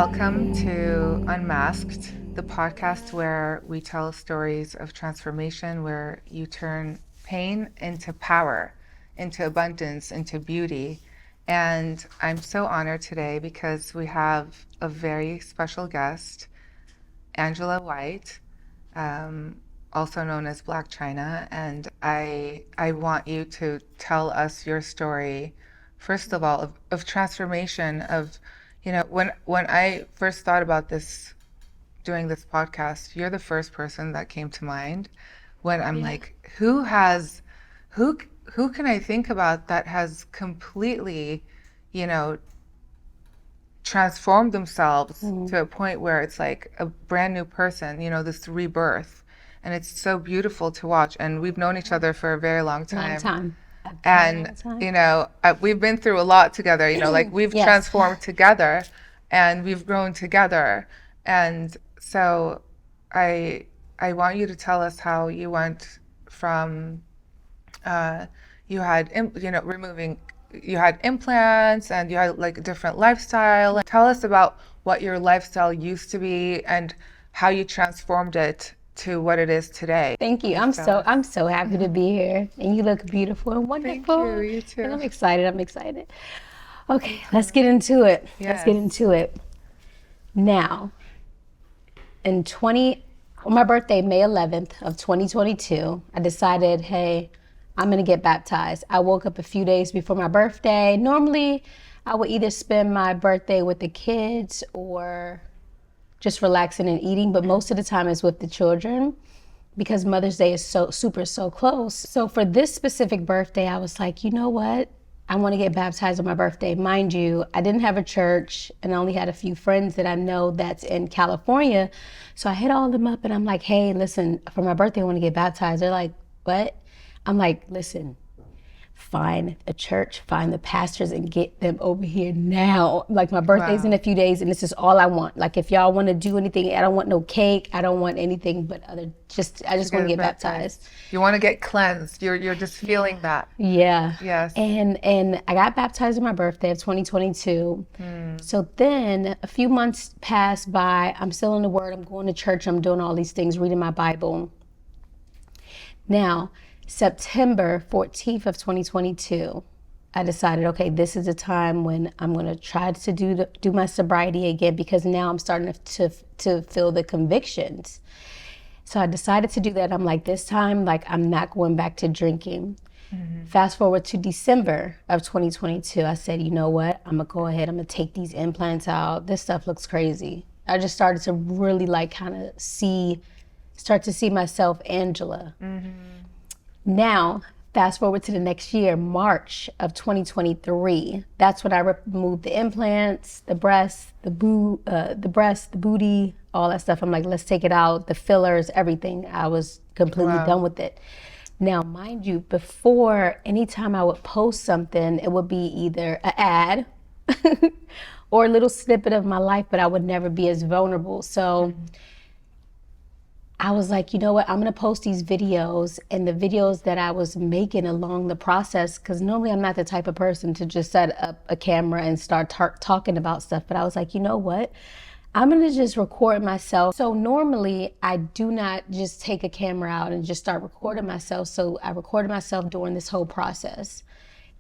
Welcome to Unmasked, the podcast where we tell stories of transformation, where you turn pain into power, into abundance, into beauty. And I'm so honored today because we have a very special guest, Angela White, also known as Blac Chyna. And I want you to tell us your story, first of all, of transformation, of when I first thought about doing this podcast, you're the first person that came to mind when I'm like, who who can I think about that has completely, you know, transformed themselves to a point where it's like a brand new person, this rebirth. And it's so beautiful to watch. And we've known each other for a very long time. And, we've been through a lot together, like we've Yes. transformed together and we've grown together. And so I want you to tell us how you went from, you had, removing, you had implants and you had like a different lifestyle. Tell us about what your lifestyle used to be and how you transformed it to what it is today. Thank you. I'm so happy to be here, and you look beautiful and wonderful. Thank you. You too. And I'm excited. Okay, let's get into it. Yes. Now, on my birthday, May 11th of 2022, I decided, hey, I'm gonna get baptized. I woke up a few days before my birthday. Normally, I would either spend my birthday with the kids or just relaxing and eating, but most of the time it's with the children because Mother's Day is so close. So for this specific birthday, I was like, you know what? I want to get baptized on my birthday. Mind you, I didn't have a church and I only had a few friends that I know that's in California. So I hit all of them up and I'm like, hey, listen, for my birthday, I want to get baptized. They're like, what? I'm like, listen, find a church, find the pastors and get them over here now. Like my birthday's in a few days and this is all I want. Like if y'all want to do anything, I don't want no cake. I don't want anything but I just want to get baptized. You want to get cleansed. You're just feeling that. Yeah. Yes. And I got baptized on my birthday of 2022. So then a few months passed by. I'm still in the Word. I'm going to church. I'm doing all these things, reading my Bible. Now, September 14th of 2022, I decided, okay, this is a time when I'm going to try to do my sobriety again because now I'm starting to feel the convictions. So I decided to do that. I'm like, this time, like, I'm not going back to drinking. Fast forward to December of 2022, I said, you know what? I'm going to go ahead. I'm going to take these implants out. This stuff looks crazy. I just started to really like kind of start to see myself, Angela. Now, fast forward to the next year, March of 2023. That's when I removed the implants, the breast, the booty, all that stuff. I'm like, let's take it out, the fillers, everything. I was completely done with it. Now, mind you, before, anytime I would post something, it would be either an ad or a little snippet of my life, but I would never be as vulnerable. So I was like, you know what, I'm gonna post these videos and the videos that I was making along the process, because normally I'm not the type of person to just set up a camera and start talking about stuff, but I was like, you know what, I'm gonna just record myself. So normally I do not just take a camera out and just start recording myself. So I recorded myself during this whole process.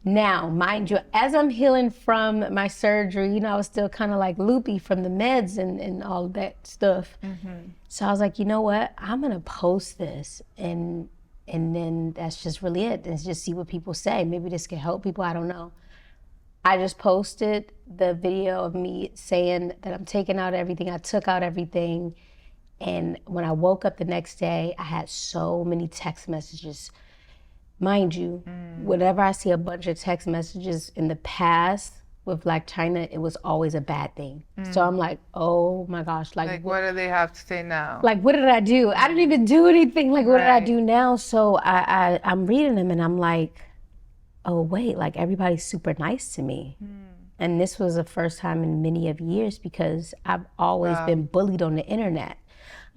Now, mind you, as I'm healing from my surgery, I was still kind of like loopy from the meds and all of that stuff. So I was like, you know what? I'm going to post this and then that's just really it. And just see what people say. Maybe this can help people. I don't know. I just posted the video of me saying that I'm taking out everything. I took out everything. And when I woke up the next day, I had so many text messages. Mind you, whenever I see a bunch of text messages in the past with Blac Chyna, it was always a bad thing. So I'm like, oh my gosh. Like, what do they have to say now? Like, what did I do? I didn't even do anything. Like, what did I do now? So I'm reading them and I'm like, oh wait, like everybody's super nice to me. And this was the first time in many of years because I've always been bullied on the internet.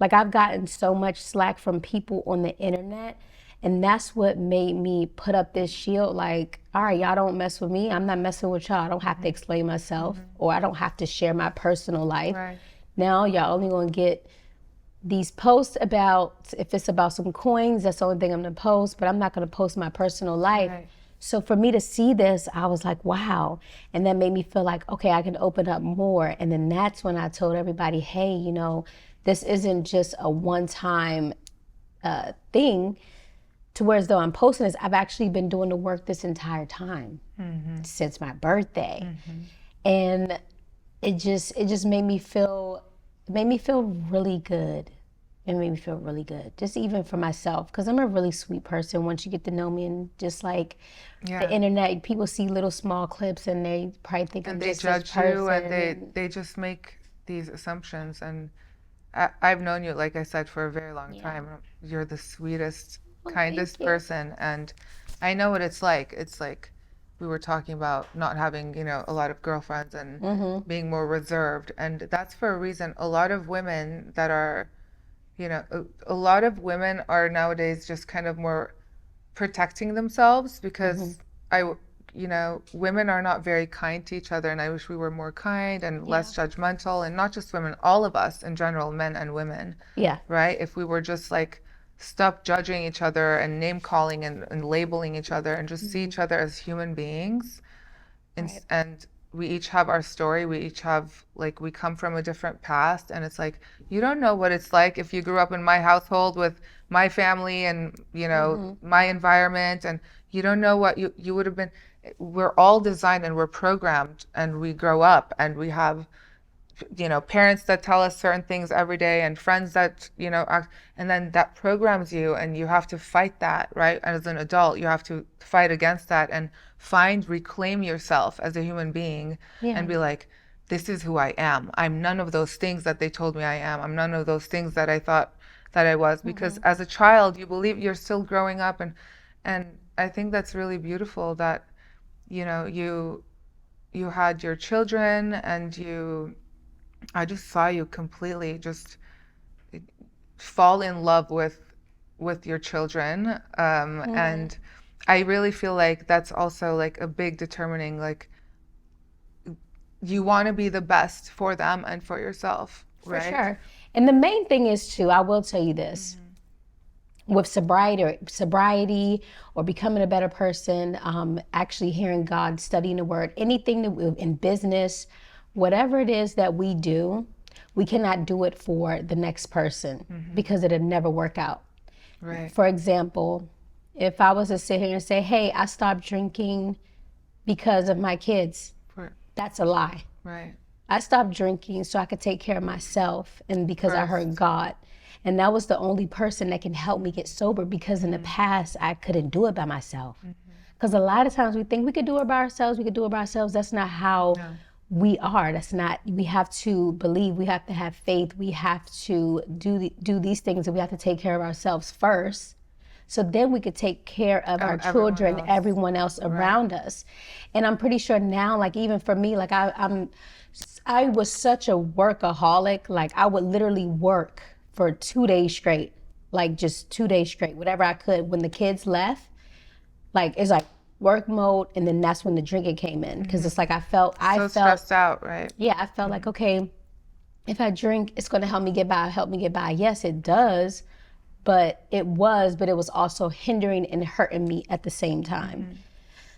Like I've gotten so much slack from people on the internet. And that's what made me put up this shield like, all right, y'all don't mess with me. I'm not messing with y'all. I don't have to explain myself, or I don't have to share my personal life. Right. Now y'all only gonna get these posts about, if it's about some coins, that's the only thing I'm gonna post, but I'm not gonna post my personal life. Right. So for me to see this, I was like, wow. And that made me feel like, okay, I can open up more. And then that's when I told everybody, hey, you know, this isn't just a one-time thing, to where as though I'm posting this, I've actually been doing the work this entire time since my birthday. And it just made me feel really good. It made me feel really good, just even for myself, because I'm a really sweet person once you get to know me. And just like the internet, people see little small clips and they probably think I'm just this person. And they judge you, and they just make these assumptions. And I've known you, like I said, for a very long time. You're the sweetest, kindest person, and I know what it's like. It's like we were talking about not having, you know, a lot of girlfriends and being more reserved, and that's for a reason. A lot of women that are, you know, a lot of women are nowadays just kind of more protecting themselves because you know, women are not very kind to each other, and I wish we were more kind and less judgmental, and not just women, all of us in general, men and women. Yeah. Right? If we were just like, stop judging each other and name calling and labeling each other and just see each other as human beings. And we each have our story. We each have, like, we come from a different past, and it's like, you don't know what it's like if you grew up in my household with my family and, you know, my environment, and you don't know what you would have been. We're all designed and we're programmed, and we grow up and we have, you know, parents that tell us certain things every day, and friends that, you know, and then that programs you, and you have to fight that, right? As an adult, you have to fight against that and reclaim yourself as a human being and be like, this is who I am. I'm none of those things that they told me I am. I'm none of those things that I thought that I was, because as a child, you believe you're still growing up. And I think that's really beautiful that, you know, you had your children, and I just saw you completely just fall in love with your children. And I really feel like that's also like a big determining, like, you want to be the best for them and for yourself, right? For sure. And the main thing is too, I will tell you this, with sobriety or becoming a better person, actually hearing God, studying the word, anything that in business, whatever it is that we do, we cannot do it for the next person because it'll never work out. Right. For example, if I was to sit here and say, hey, I stopped drinking because of my kids, that's a lie. Right. I stopped drinking so I could take care of myself, and because I heard God. And that was the only person that can help me get sober, because in the past, I couldn't do it by myself. Because a lot of times we think we could do it by ourselves, That's not how we are. That's not, we have to believe, we have to have faith, we have to do these things, and we have to take care of ourselves first. So then we could take care of our children, everyone else around us. And I'm pretty sure now, like even for me, like I was such a workaholic. Like I would literally work for 2 days straight, like just 2 days straight, whatever I could. When the kids left, like it's like work mode, and then that's when the drinking came in, because it's like I felt stressed out, right? Yeah, I felt like, okay, if I drink, it's going to help me get by. Yes, it does, but it was also hindering and hurting me at the same time.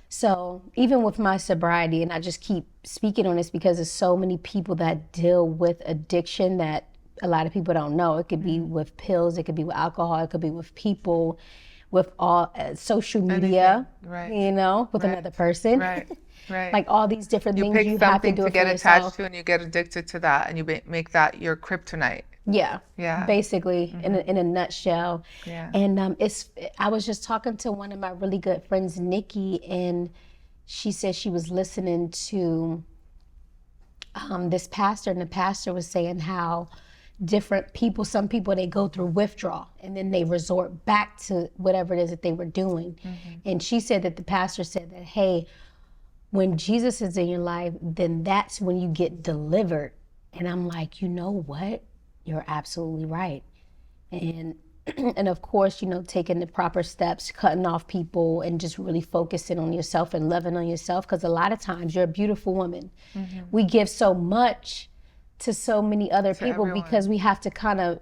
So even with my sobriety, and I just keep speaking on this because there's so many people that deal with addiction that a lot of people don't know. It could be with pills, it could be with alcohol, it could be with people, with all social media, you know, with another person. Right. Like all these different things you have to do to get attached to, and you get addicted to that, and you make that your kryptonite. Yeah. Basically, in a nutshell. And I was just talking to one of my really good friends, Nikki, and she said she was listening to this pastor, and the pastor was saying how some people they go through withdrawal, and then they resort back to whatever it is that they were doing. And she said that the pastor said that, hey, when Jesus is in your life, then that's when you get delivered. And I'm like, you know what? You're absolutely right. And And of course, taking the proper steps, cutting off people and just really focusing on yourself and loving on yourself. Because a lot of times you're a beautiful woman. We give so much to so many other people everyone. because we have to kind of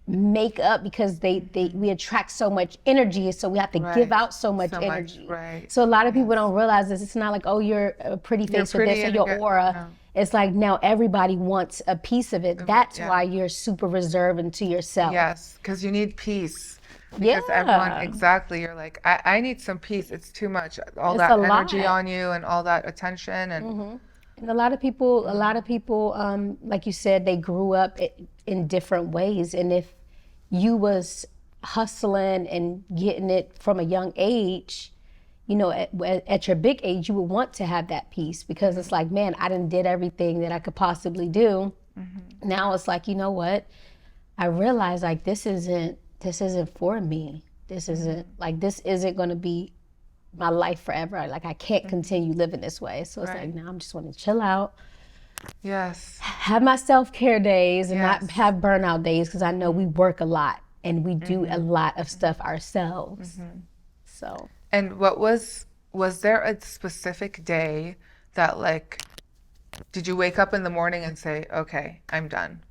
make up because we attract so much energy, so we have to give out so much energy. Right. So a lot of people don't realize this. It's not like, oh, you're a pretty face with this or your aura. No. It's like now everybody wants a piece of it. That's why you're super reserved into yourself. Yes, because you need peace. Because everyone, exactly, you're like, I need some peace. It's too much. All that energy on you and all that attention. And and a lot of people, like you said, they grew up in different ways. And if you was hustling and getting it from a young age, at your big age, you would want to have that peace because it's like, man, I done did everything that I could possibly do. Now it's like, you know what? I realize like this isn't for me. This isn't going to be my life forever. Like I can't continue living this way. So it's like, now I'm just want to chill out. Yes. Have my self-care days and not have burnout days because I know we work a lot and we do a lot of stuff ourselves. So. And was there a specific day that like, did you wake up in the morning and say, okay, I'm done.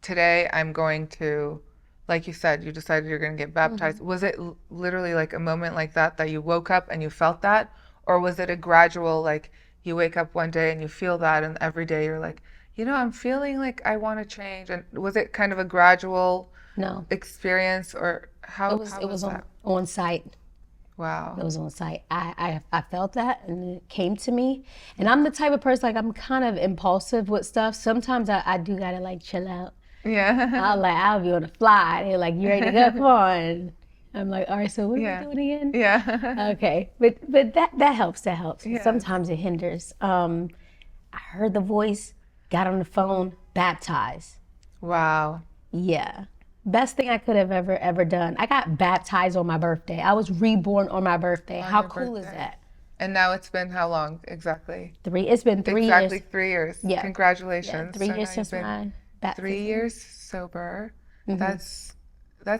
Today I'm going to, like you said, you decided you're going to get baptized. Was it literally like a moment like that you woke up and you felt that? Or was it a gradual, like you wake up one day and you feel that and every day you're like, I'm feeling like I want to change? And was it kind of a gradual experience or how was that? On site. Wow. It was on site. I felt that and it came to me. And I'm the type of person, like I'm kind of impulsive with stuff. Sometimes I do gotta like chill out. Yeah. I'll be on the fly. They're like, you ready to go? Come on. I'm like, all right, so what are we doing again? Yeah. Okay. But that helps. That helps. Yeah. Sometimes it hinders. I heard the voice, got on the phone, baptized. Wow. Yeah. Best thing I could have ever done. I got baptized on my birthday. I was reborn on my birthday. How cool is that? And now it's been how long exactly? It's been 3 years. Exactly 3 years. Yeah. Congratulations. Yeah, 3 years since my baptism. 3 years sober. That's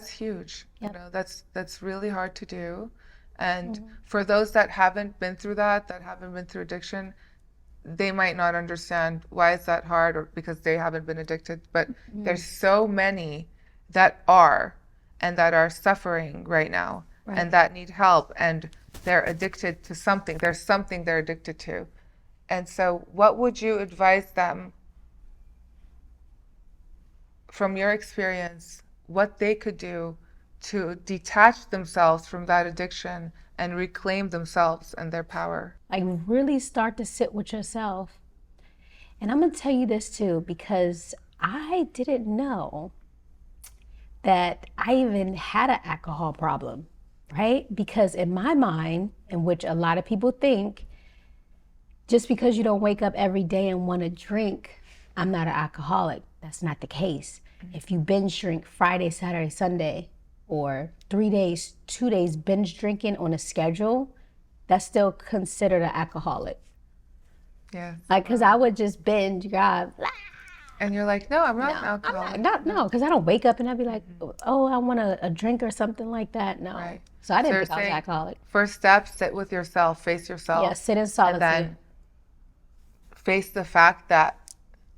huge. That's really hard to do. And for those that haven't been through that haven't been through addiction, they might not understand why is that hard or because they haven't been addicted. But there's so many that are suffering right now and that need help and they're addicted to something. There's something they're addicted to. And so what would you advise them from your experience, what they could do to detach themselves from that addiction and reclaim themselves and their power? Like really start to sit with yourself. And I'm going to tell you this too, because I didn't know that I even had an alcohol problem, right? Because in my mind, in which a lot of people think, just because you don't wake up every day and want to drink, I'm not an alcoholic. That's not the case. If you binge drink Friday, Saturday, Sunday, or 3 days, 2 days binge drinking on a schedule, that's still considered an alcoholic. Yeah. Like, because I would just binge, God, and you're like, no, I'm not an alcoholic. No, because I don't wake up and I'd be like, oh, I want a drink or something like that. No. Right. So I didn't think I was alcoholic. First step, sit with yourself, face yourself. Yeah, sit in solitude. And then face the fact that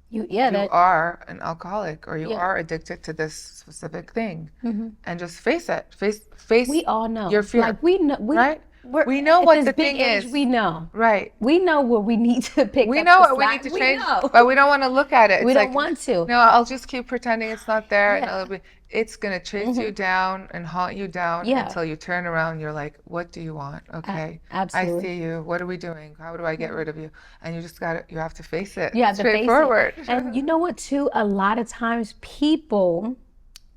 you are an alcoholic or you are addicted to this specific thing. And just face it. Face we all know. Your fear. Like we know, right? We know what the thing is. We know. Right. We know what we need to pick up. We know what we need to change, but we don't want to look at it. We don't want to. No, I'll just keep pretending it's not there. And it's going to chase you down and haunt you down until you turn around and you're like, what do you want? Okay. Absolutely. I see you. What are we doing? How do I get rid of you? And you just you have to face it. Yeah, straightforward. And you know what too? A lot of times people,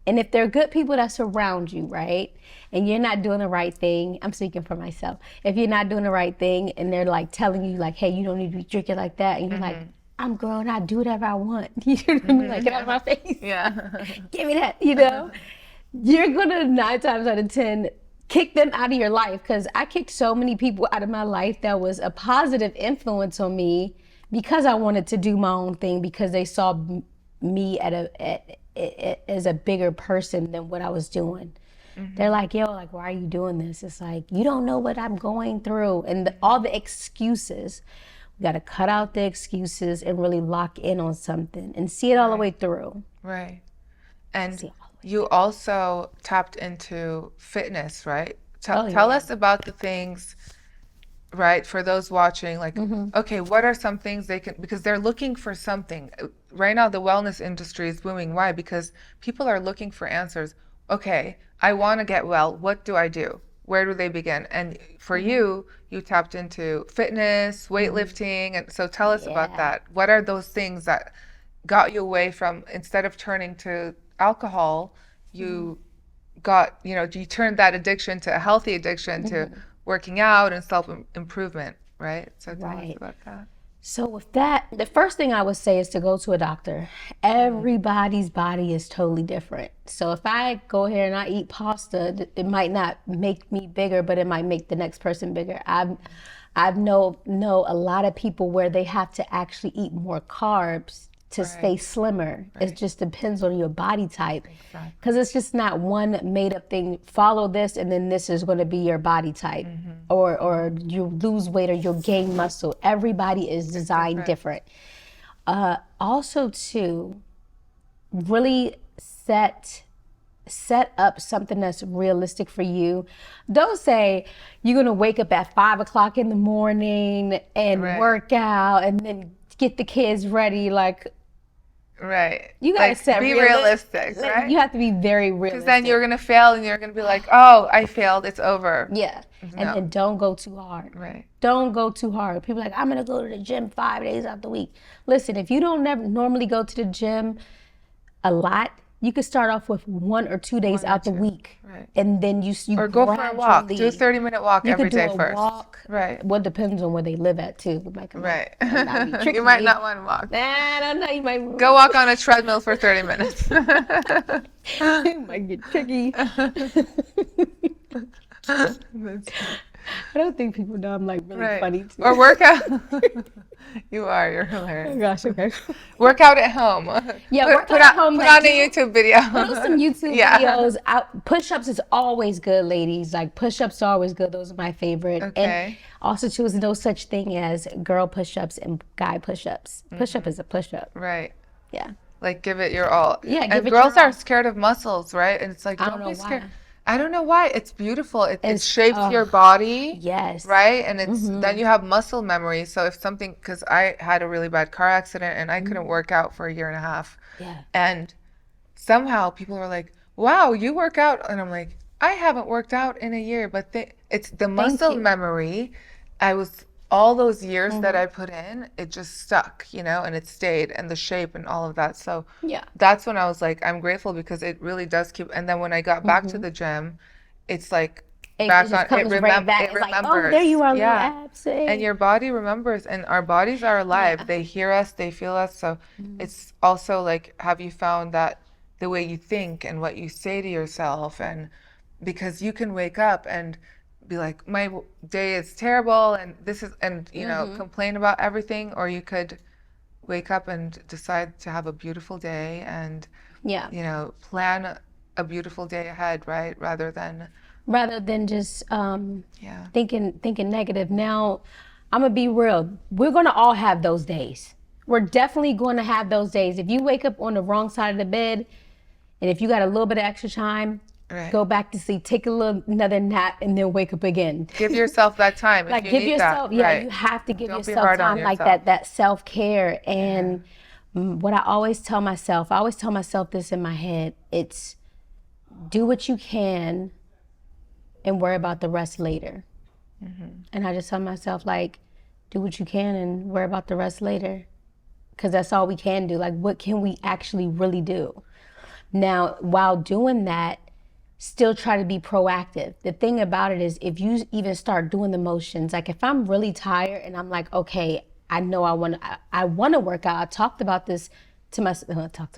and if they're good people that surround you, right? And you're not doing the right thing, I'm speaking for myself. If you're not doing the right thing and they're like telling you like, hey, you don't need to be drinking like that. And you're like, I'm grown, I do whatever I want. You know what I mean? Like, get out of my face. Yeah. Give me that, You're gonna 9 times out of 10 kick them out of your life. Cause I kicked so many people out of my life that was a positive influence on me because I wanted to do my own thing, because they saw me at as a bigger person than what I was doing. They're like, yo, like, why are you doing this? It's like, you don't know what I'm going through. And all the excuses, we got to cut out the excuses and really lock in on something and see it all the way through. Right. And See it all the way you also tapped into fitness, right? Oh, Tell yeah. us about the things, right, for those watching, like, okay, what are some things they can, because they're looking for something. Right now, the wellness industry is booming. Why? Because people are looking for answers. Okay, I want to get well. What do I do? Where do they begin? And for you, you tapped into fitness, weightlifting. And so tell us about Yeah. that. What are those things that got you away from, instead of turning to alcohol, you got, you turned that addiction to a healthy addiction to working out and self improvement, right? So tell us Right. about that. So with that, the first thing I would say is to go to a doctor. Everybody's body is totally different. So if I go here and I eat pasta, it might not make me bigger, but it might make the next person bigger. I've know a lot of people where they have to actually eat more carbs to stay slimmer. It just depends on your body type. Exactly. Because it's just not one made up thing. Follow this and then this is going to be your body type. Or you lose weight or you'll gain muscle. Everybody is designed different. Also too, really set up something that's realistic for you. Don't say you're gonna wake up at 5 o'clock in the morning and work out and then get the kids ready. Like, Right. you gotta Like, set be realistic, right? You have to be very Because realistic. then you're going to fail and you're going to be like, oh, I failed. It's over. Yeah. And then don't go too hard. Right. Don't go too hard. People are like, I'm gonna go to the gym 5 days out the week. Listen, if you don't normally go to the gym a lot, you could start off with 1 or 2 days out the week. Right. And then you Or go for a walk. Do a 30-minute walk You every could do day a first. walk. Right. Well, depends on where they live at too. Like, Right. might not be tricky. You might not want to walk. Nah, I don't know. You might Go walk on a treadmill for 30 minutes. It might get tricky. I don't think people know I'm like really funny too. Or work out. You are. You're hilarious. Oh gosh, okay. Work out at home. Yeah, Put, work put out at on, home. Put like, on a YouTube video. Put on some YouTube videos. Push-ups is always good, ladies. Like, push-ups are always good. Those are my favorite. Okay. And also, too, is no such thing as girl push-ups and guy push-ups. Push-up is a push-up. Right. Yeah. Like, give it your all. Yeah, and give it girls your all. are scared of muscles, right? And it's like, I don't don't be know scared. why. I don't know why. It's beautiful. It It's- shapes your body. Yes. Right? And it's then you have muscle memory. So if something, because I had a really bad car accident and I couldn't work out for a year and a half. Yeah. And somehow people were like, wow, you work out. And I'm like, I haven't worked out in a year, but it's the muscle you. memory. All those years that I put in, it just stuck, and it stayed, and the shape and all of that. So Yeah. that's when I was like, I'm grateful because it really does keep. And then when I got back to the gym, it's like It back just on. comes right back. It It's like, remembers. oh, there you are, Yeah. little abs. Hey. And your body remembers, and our bodies are alive. Yeah. They hear us, they feel us. So it's also like, have you found that the way you think and what you say to yourself, and because you can wake up and be like, my day is terrible, and complain about everything, or you could wake up and decide to have a beautiful day and Yeah. plan a beautiful day ahead, right? Rather than just thinking negative. Now, I'm gonna be real. We're gonna all have those days. We're definitely going to have those days. If you wake up on the wrong side of the bed, and if you got a little bit of extra time, go back to sleep, take another nap, and then wake up again. Give yourself that time. Like, if you give need yourself, that. yeah, Right. you have to give Don't be yourself hard on time like yourself. that self-care. And what I always tell myself this in my head, it's do what you can and worry about the rest later. And I just tell myself, like, do what you can and worry about the rest later. Because that's all we can do. Like, what can we actually really do? Now, while doing that, still try to be proactive. The thing about it is, if you even start doing the motions, like if I'm really tired and I'm like, okay, I know I want to work out. I talked about this to myself. I talked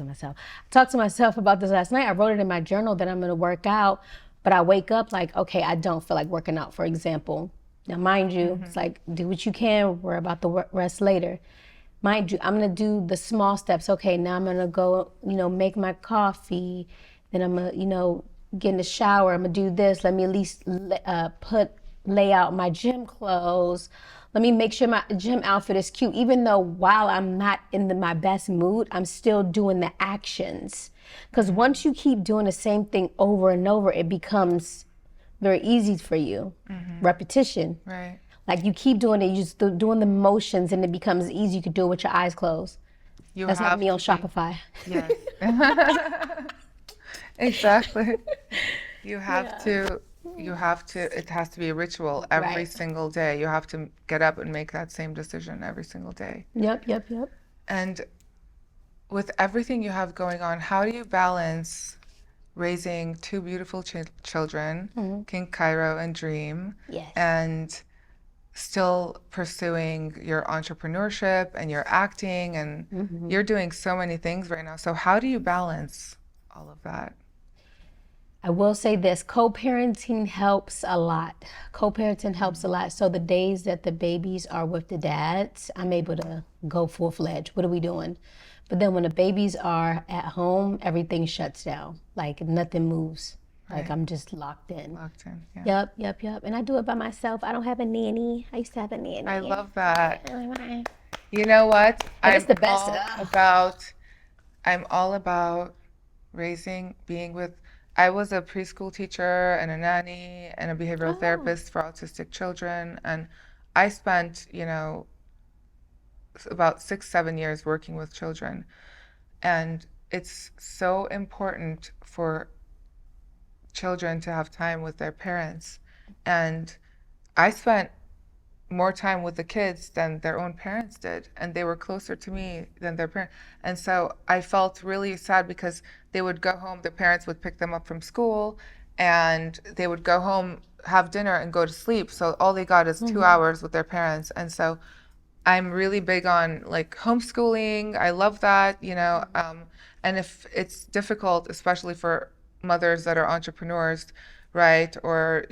to myself about this last night. I wrote it in my journal that I'm going to work out, but I wake up like, okay, I don't feel like working out, for example. Now, mind you, it's like, do what you can, worry about the rest later. Mind you, I'm gonna do the small steps. Okay, now I'm gonna go, make my coffee. Then I'm gonna, get in the shower. I'm gonna do this. Let me at least lay out my gym clothes. Let me make sure my gym outfit is cute. Even though while I'm not in my best mood, I'm still doing the actions. Because once you keep doing the same thing over and over, it becomes very easy for you. Repetition. Right. Like you keep doing it, you just doing the motions, and it becomes easy. You could do it with your eyes closed. You That's like have me on to be. Shopify. Yes. Exactly. You have Yeah. to, it has to be a ritual every Right. single day. You have to get up and make that same decision every single day. Yep, yep, yep. And with everything you have going on, how do you balance raising two beautiful children, King Cairo and Dream, Yes. and still pursuing your entrepreneurship and your acting, and you're doing so many things right now. So how do you balance all of that? I will say this, co-parenting helps a lot. Co-parenting helps a lot. So the days that the babies are with the dads, I'm able to go full-fledged. What are we doing? But then when the babies are at home, everything shuts down. Like nothing moves. Like Right. I'm just locked in. Locked in. Yeah. Yep, yep, yep. And I do it by myself. I don't have a nanny. I used to have a nanny. I love that. And You know what? it's the best. I'm all about being with. I was a preschool teacher and a nanny and a behavioral Oh, therapist for autistic children, and I spent, about 6, 7 years working with children. And it's so important for children to have time with their parents. And I spent more time with the kids than their own parents did, and they were closer to me than their parents. And so I felt really sad because they would go home, their parents would pick them up from school, and they would go home, have dinner, and go to sleep. So all they got is 2 hours with their parents. And so I'm really big on like homeschooling. I love that. And if it's difficult, especially for mothers that are entrepreneurs, right, or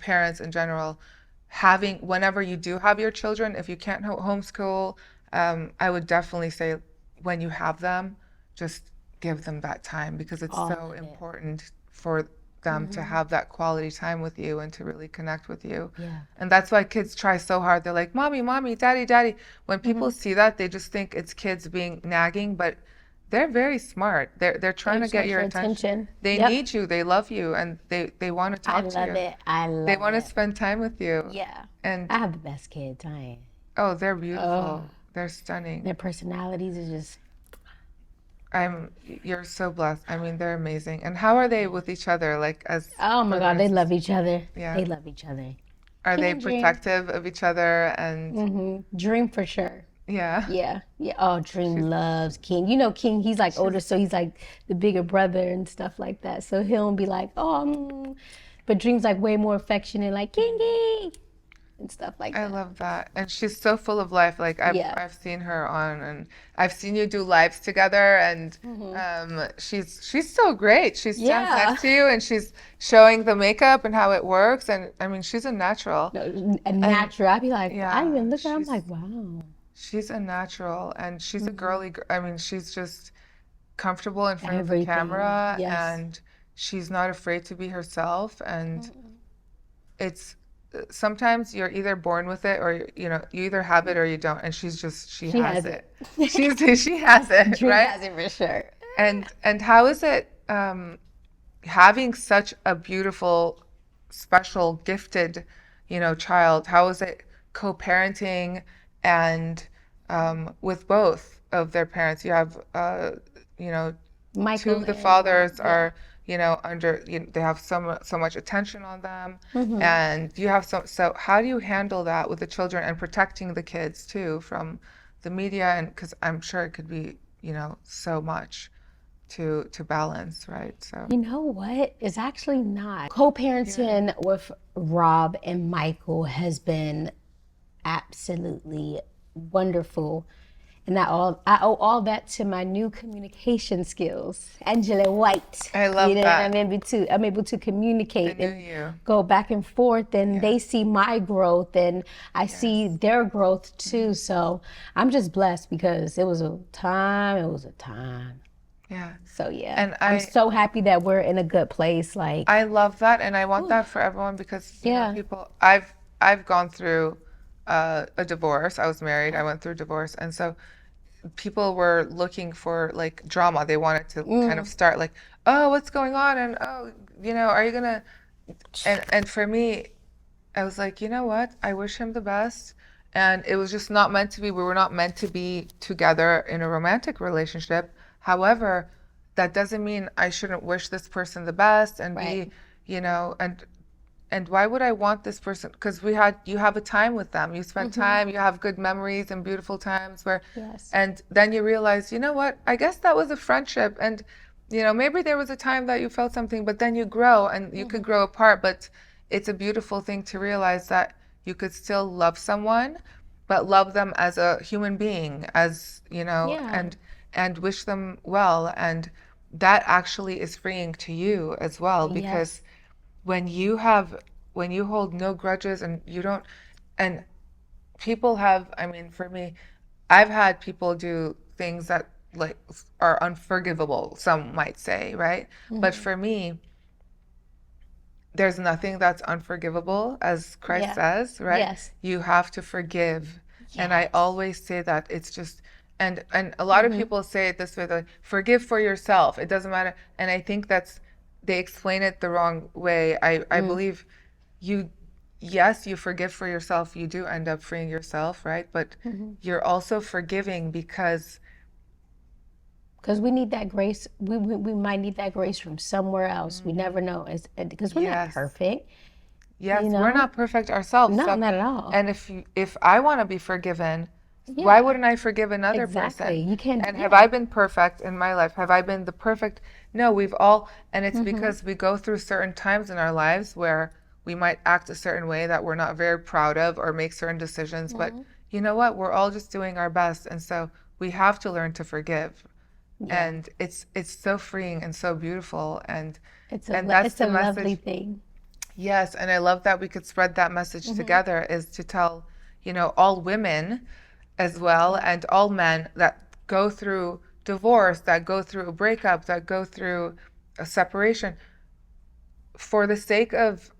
parents in general, having whenever you do have your children, if you can't homeschool, I would definitely say when you have them, just give them that time because it's all so of it. important for them to have that quality time with you and to really connect with you. Yeah. And that's why kids try so hard. They're like, mommy, mommy, daddy, daddy. When people see that, they just think it's kids being nagging, but they're very smart. They're trying They to just get want your your attention. attention. They Yep. need you. They love you, and they want to I talk to love you. it. I They love want to it. spend time with you. Yeah. And I have the best kids. I ain't. oh, they're beautiful. Oh, They're stunning. their personalities are just. You're so blessed. I mean, they're amazing. And how are they with each other? Like as Oh my brother God, and they sister? love each other. Yeah. They love each other. Are King they and Dream. protective of each other? And Dream for sure. yeah, Yeah. Yeah. Oh, Dream she's loves King. You know, King, he's like older, she's so he's like the bigger brother and stuff like that. So he'll be like, oh, but Dream's like way more affectionate, like Kingy and stuff like I that. love that. And she's so full of life. Like Yeah. I've seen her on and I've seen you do lives together and she's so great. She stands Yeah. next to you and she's showing the makeup and how it works and I mean she's a natural. No, a And natural. I'd be like, I yeah, even look at her, I'm like, wow. she's a natural and she's a girly I mean she's just comfortable in front of the Everything. camera Yes. and she's not afraid to be herself and it's sometimes you're either born with it or you either have it or you don't and she She has has it. it. She has it, Dream right? has it for sure. And how is it having such a beautiful special gifted child, how is it co-parenting and with both of their parents? You have you know two Michael of the and fathers yeah. are they have so much attention on them and you have so how do you handle that with the children and protecting the kids too from the media and because I'm sure it could be so much to balance, right? So You know what? It's actually not. yeah. Co-parenting with Rob and Michael has been absolutely wonderful. And I owe all that to my new communication skills, Angela White. I love that. I'm able to communicate The new and you. go back and forth, and Yeah. they see my growth, and I see Yes. their growth too. So I'm just blessed because it was a time. It was a time. Yeah. So yeah, And I'm so happy that we're in a good place. Like, I love that, and I want whew, that for everyone because yeah. people. I've gone through a divorce. I was married. I went through divorce, and so people were looking for like drama. They wanted to kind of start like, oh, what's going on, and oh, are you gonna? And for me, I was like, you know what? I wish him the best. And it was just not meant to be. We were not meant to be together in a romantic relationship. However, that doesn't mean I shouldn't wish this person the best and Right. be, and why would I want this person? Because you have a time with them. You spent time, you have good memories and beautiful times Yes. and then you realize, you know what? I guess that was a friendship. And, maybe there was a time that you felt something, but then you grow and you could grow apart. But it's a beautiful thing to realize that you could still love someone, but love them as a human being, Yeah. and wish them well. And that actually is freeing to you as well, because Yes. when you have when you hold no grudges and you don't and people have, I mean, for me, I've had people do things that like are unforgivable, some might say, right? But for me, there's nothing that's unforgivable, as Christ Yeah. says, right? Yes. You have to forgive. And I Yes. always say that it's just and a lot of people say it this way, like, forgive for yourself. It doesn't matter. And I think they explain it the wrong way. I believe you yes, you forgive for yourself, you do end up freeing yourself, right? But you're also forgiving because Because we need that grace. We might need that grace from somewhere else. We never know. Because we're not yes. perfect, you Yes, we're know? not perfect ourselves. No, So, not at all. and if I want to be forgiven, why Yeah. wouldn't I forgive another Exactly. person? You can't. And have Yeah. I been perfect in my life? Have I been the perfect? No, and it's because we go through certain times in our lives where we might act a certain way that we're not very proud of or make certain decisions. But you know what? We're all just doing our best. And so we have to learn to forgive. Yeah. And it's so freeing and so beautiful. It's And that's it's a the lovely message. thing. Yes, and I love that we could spread that message together is to tell, all women as well Yeah. and all men that go through divorce, that go through a breakup, that go through a separation, for the sake of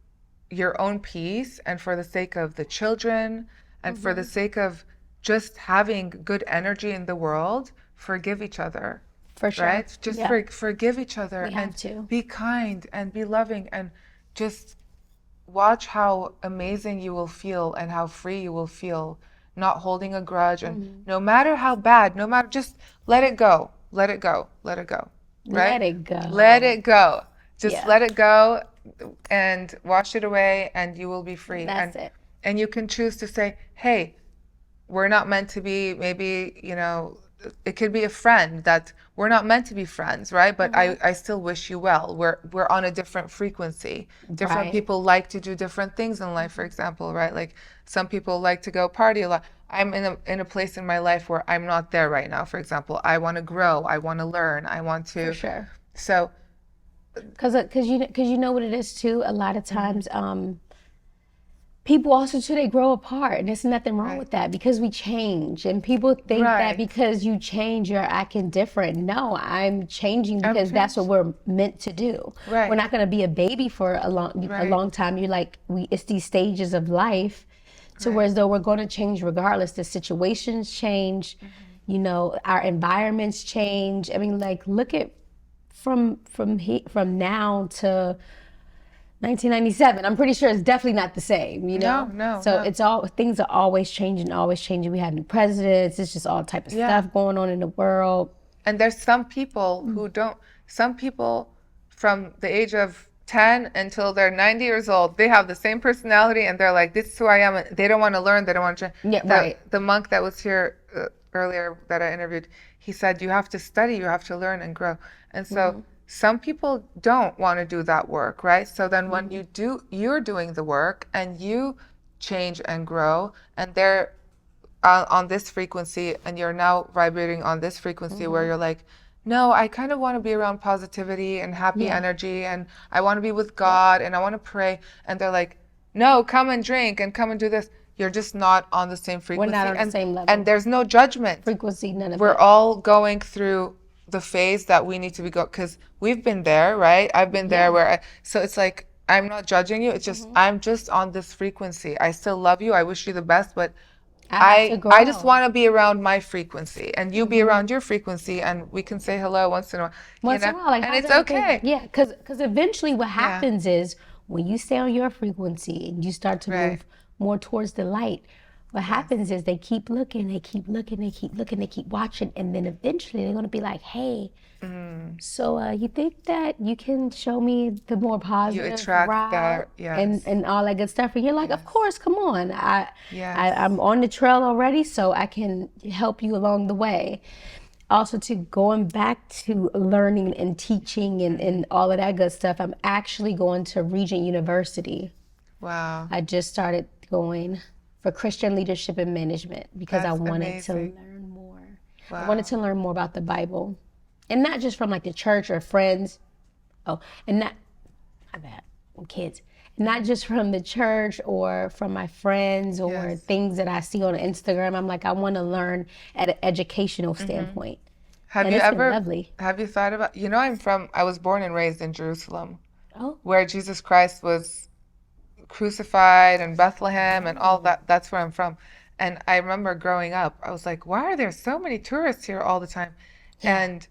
your own peace and for the sake of the children and for the sake of just having good energy in the world, forgive each other, For sure. right? Just Yeah. forgive each other We have and to. be kind and be loving and just watch how amazing you will feel and how free you will feel, not holding a grudge. And no matter how bad, no matter, just let it go, let it go, let it go, right? Let it Let go. it go. Just Yeah. let it go and wash it away, and you will be free. That's it. And you can choose to say, hey, we're not meant to be, maybe, it could be a friend that we're not meant to be friends, right? But I still wish you well. We're on a different frequency. Different Right. people like to do different things in life, for example, right? Like some people like to go party a lot. I'm in a place in my life where I'm not there right now, for example. I want to grow, I want to learn, I want For to sure. so Because you know what it is too. A lot of times, people also too, they grow apart, and there's nothing wrong right. with that because we change, and people think that Right. because you change you're acting different. No, I'm changing I've because that's what changed. we're meant to do. We're Right. not going to be a baby for a Right. long time. You're like, it's these stages of life to Right. whereas though we're going to change regardless. The situations change, our environments change. I mean, like, look at from now to 1997. I'm pretty sure it's definitely not the same, No, no, So no. it's all things are always changing, always changing. We have new presidents. It's just all type of Yeah. stuff going on in the world. And there's some people from the age of 10 until they're 90 years old, they have the same personality and they're like, this is who I am. And they don't want to learn. They don't want to change. Yeah, right. The monk that was here earlier that I interviewed, he said, you have to study, you have to learn and grow. And so some people don't want to do that work, right? So then when you're doing the work and you change and grow and they're on this frequency, and you're now vibrating on this frequency where you're like, no, I kind of want to be around positivity and happy Yeah. energy, and I want to be with God, and I want to pray. And they're like, no, come and drink and come and do this. You're just not on the same We're frequency. not on the and same level. and there's no judgment. Frequency, none of We're it. all going through the phase that we need to be because we've been there, right? I've been there so it's like, I'm not judging you. It's just, I'm just on this frequency. I still love you. I wish you the best, but I have to grow. I just want to be around my frequency, and you be around your frequency, and we can say hello once in a while, Once in a while, like, and how's it's everything? okay. Yeah, because eventually what happens is when you stay on your frequency and you start to Right. move more towards the light, what happens is they keep looking, they keep looking, they keep looking, they keep watching, and then eventually they're going to be like, hey, so you think that you can show me the more positive attract route that, yes. and all that good stuff? And you're like, of course, come on. Yes. I'm on the trail already, so I can help you along the way. Also, to going back to learning and teaching and all of that good stuff, I'm actually going to Regent University. Wow. I just started going for Christian leadership and management because I That's wanted amazing. to learn more. Wow. I wanted to learn more about the Bible, and not just from like the church or friends. Oh, and not, my bad, I'm kids. Not just from the church or from my friends or Yes. things that I see on Instagram. I'm like, I want to learn at an educational standpoint. Have And you it's been ever, lovely. have you thought about, I was born and raised in Jerusalem, Oh, where Jesus Christ was crucified, and Bethlehem and all that. That's where I'm from. And I remember growing up, I was like, why are there so many tourists here all the time? Yeah. And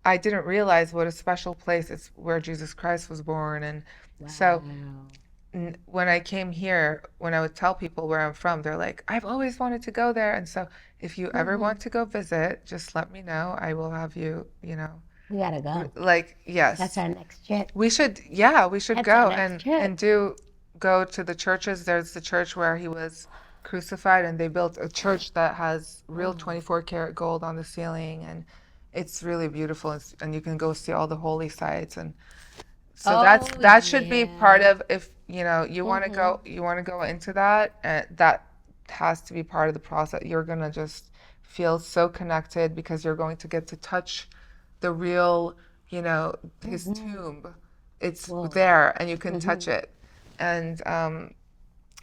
I didn't realize what a special place it's where Jesus Christ was born. And so when I came here, when I would tell people where I'm from, they're like, I've always wanted to go there. And so if you ever want to go visit, just let me know. I will have you, we gotta go. like, yes. That's our next trip. We should That's go our next trip. and go to the churches. There's the church where he was crucified, and they built a church that has real 24 karat gold on the ceiling, and it's really beautiful. And you can go see all the holy sites, and so that should be part of, if you want to go into that, that has to be part of the process. You're gonna just feel so connected because you're going to get to touch the real, his tomb. It's there, and you can touch it. And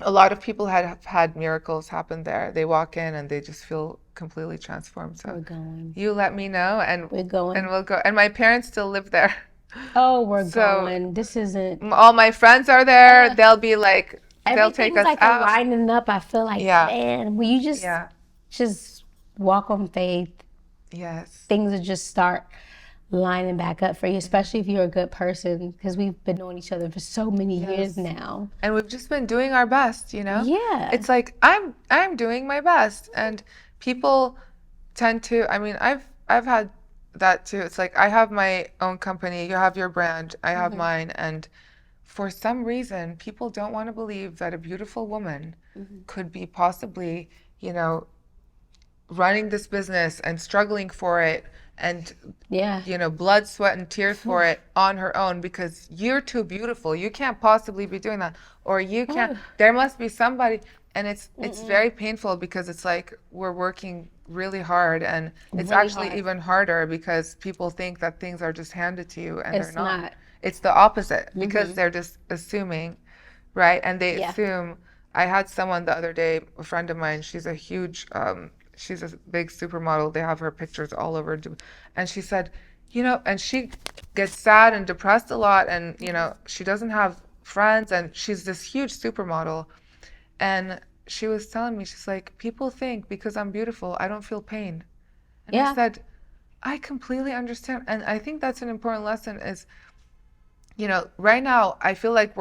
a lot of people have had miracles happen there. They walk in and they just feel completely transformed. So We're going. you let me know, and We're going. and we'll go. And my parents still live there. Oh, we're So- going. This isn't. All my friends are there. They'll be like, they'll take Everything's us like out. lining up. I feel like, Yeah. man, will you just walk on faith? Yes. Things will just start lining back up for you, especially if you're a good person, because we've been knowing each other for so many years now. And we've just been doing our best, Yeah. It's like I'm doing my best, and people tend to. I mean, I've had that too. It's like I have my own company, you have your brand, I have mine, and for some reason, people don't want to believe that a beautiful woman could be possibly, running this business and struggling for it, and Yeah. blood, sweat, and tears for it on her own, because you're too beautiful. You can't possibly be doing that, or you can't. There must be somebody, and it's very painful because it's like we're working really hard, and it's Really actually hard. even harder because people think that things are just handed to you, and It's they're not. not. It's the opposite, because they're just assuming, right? And they Yeah. assume. I had someone the other day, a friend of mine. She's a huge. She's a big supermodel. They have her pictures all over. And she said, and she gets sad and depressed a lot. And, she doesn't have friends. And she's this huge supermodel. And she was telling me, she's like, people think because I'm beautiful, I don't feel pain. And I Yeah. said, I completely understand. And I think that's an important lesson is, right now, I feel like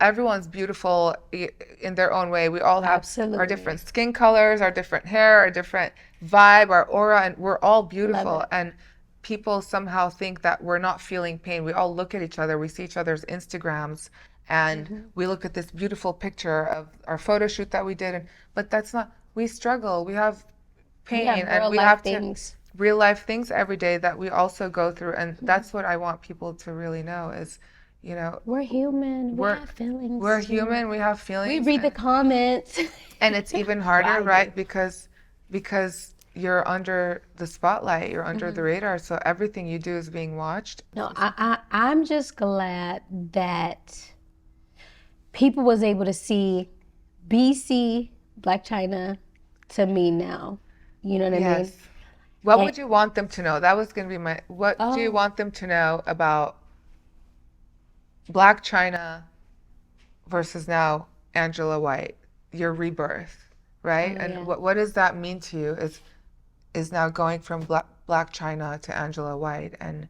everyone's beautiful in their own way. We all have our Absolutely. different skin colors, our different hair, our different vibe, our aura, and we're all beautiful. it. And people somehow think that we're not feeling pain. We all look at each other, we see each other's Instagrams, and we look at this beautiful picture of our photo shoot that we did. But that's not, we struggle, we have pain, and we have things. to real life things every day that we also go through, and that's what I want people to really know is, We're human. We have feelings. we're too. human, we have We feelings, read the comments. and it's even harder, I do. right? Because because you're under the spotlight, you're under the radar, so everything you do is being watched. No, I'm just glad that people was able to see BC Blac Chyna to me now. You know what I mean? Yes. What And would you want them to know? That was going to be what do you oh, want them to know about Blac Chyna versus now Angela White, your rebirth, right? oh And yeah. what does that mean to you is now going from Blac Chyna to Angela White, and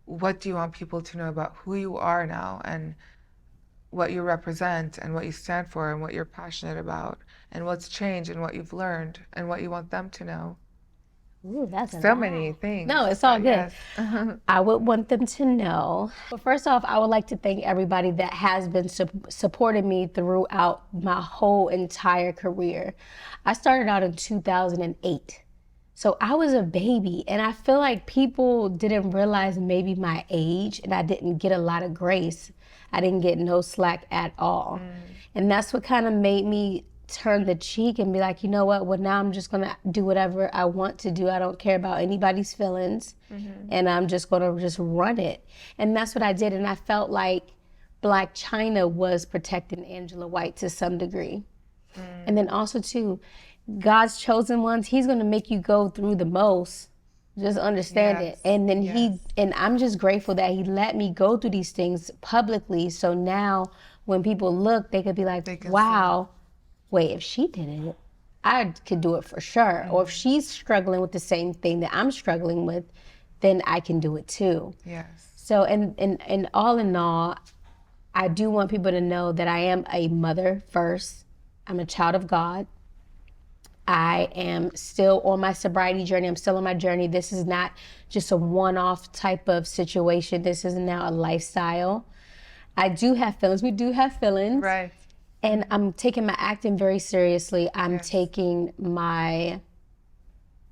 what do you want people to know about who you are now and what you represent and what you stand for and what you're passionate about and what's changed and what you've learned and what you want them to know? Ooh, that's a So many lot. things, No, it's all but good. yes. I would want them to know. But first off, I would like to thank everybody that has been supporting me throughout my whole entire career. I started out in 2008. So I was a baby, and I feel like people didn't realize maybe my age, and I didn't get a lot of grace. I didn't get no slack at all. And that's what kind of made me turn the cheek and be like, you know what? Well, now I'm just going to do whatever I want to do. I don't care about anybody's feelings. And I'm just going to just run it. And that's what I did. And I felt like Blac Chyna was protecting Angela White to some degree. And then also, too, God's chosen ones, he's going to make you go through the most. Just understand it. Yes. And then Yes. and I'm just grateful that he let me go through these things publicly. So now when people look, they could be like, They can see. wow, wait, if she did it, I could do it for sure. Or if she's struggling with the same thing that I'm struggling with, then I can do it too. Yes. So, and all in all, I do want people to know that I am a mother first. I'm a child of God. I am still on my sobriety journey. I'm still on my journey. This is not just a one-off type of situation. This is now a lifestyle. I do have feelings. We do have feelings. Right. And I'm taking my acting very seriously. I'm Yes. taking